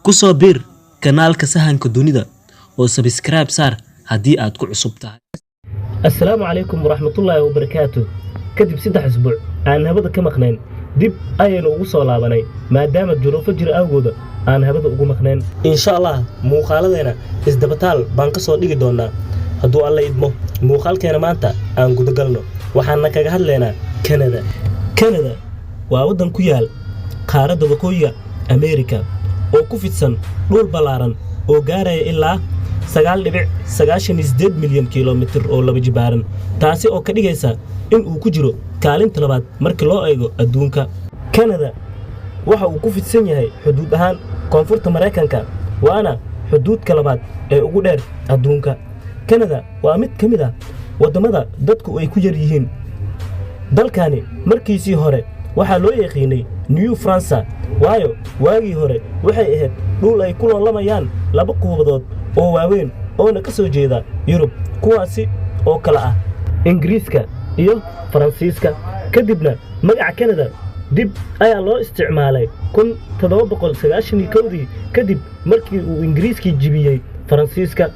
ku soo biir kanaalka sahanka dunida oo subscribe saar haddii aad ku cusub tahay. Assalaamu calaykum waraxmatullaahi wabarakaatuh. Kadib 3 isbuuc aan habada ka maqnayn dib ayaynu ugu soo laabanay maadaama duruufo jir awgooda aan habada ugu maqnayn. Insha Allah muuqaaladeena isdabataal baan ka soo dhigi doonaa hadduu Alla idmo. Muuqaalkeena maanta aan guda galno waxaan kaga hadlaynaa Canada. Canada waa waddan ku yaal qaaradda waqooyiga Amerika oo ku fidsan dhul ballaaran oo gaaraya ilaa 9.98 milyan kiiloomitir oo laba jibaaran, taasi oo ka dhigaysa in uu ku jiro kaalinta labaad marka loo eego adduunka. Canada waxa uu ku fidsan yahay xuduud ahaan koonfurta Mareykanka, waana xuduudka labaad ee ugu dheer adduunka. Canada waa mid ka mid ah wadamada dadku ay ku yar yihiin. Dalkani markiisii hore waxaa loo yaqiinay New France, waayo waagii hore waxay ahayd dhul ay ku loolamayaan laba quwadood oo waaweyn oo ka soo jeeda Yurub, kuwaasi oo kala ah Ingiriiska iyo Faransiiska. Kadibna magaca Canada dib ayaa loo isticmaalay 1791 kadib markii uu Ingiriiskii jibiyay Faransiiska,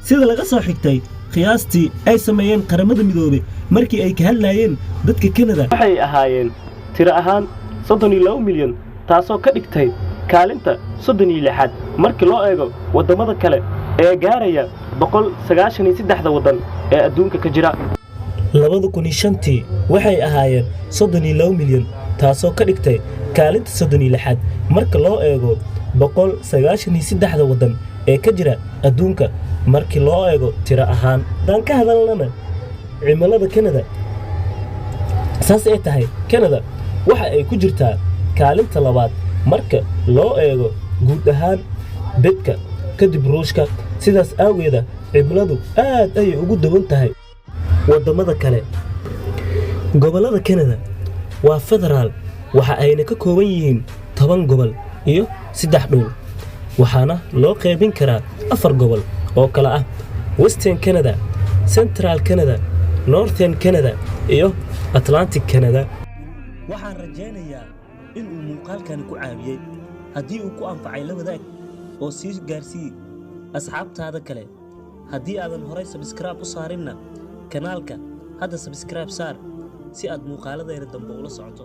sida laga soo xigtay qiyaastii ay sameeyeen qaramada midoobay markii ay ka hadlayeen dadka Canada. Waxay ahaayeen tiro ahaan 32 milyan, taasoo ka dhigtay kaalinta 36 markii loo eego wadamada kale ee gaaraya 193 wadan ee adduunka ka jira. 2005 waxay ahaayeen 32 milyan, taasoo ka dhigtay kaalinta 36 marka loo eego 193 wadan ee ka jira adduunka markii loo eego tiro ahaan. Dan ka hadalnana cimilada Canada, saas ay tahay Canada waxa ay ku jirtaa kaalinta labaad marka loo eego guud ahaan dadka kadib Ruushka. Sidaas awgeeda cimiladu aad ayay ugu duwan tahay wadamada kale. Gobolada Canada waa federaal, waxa ayna ka kooban yihiin 10 gobol iyo 3 dhul, waxaana loo qaybin karaa 4 gobol oo kala ah Western Canada, Central Canada, Northern Canada iyo Atlantic Canada. Waxaan rajaynayaa in uu muuqaalkan ku caawiyay. Haddii uu ku anfacay la wadaag oo sii gaarsii asxaabtaada kale. Haddii aadan horay subscribe u saarinna kanaalka, hadda subscribe saar si aad muuqaaladeena dambe ula socoto.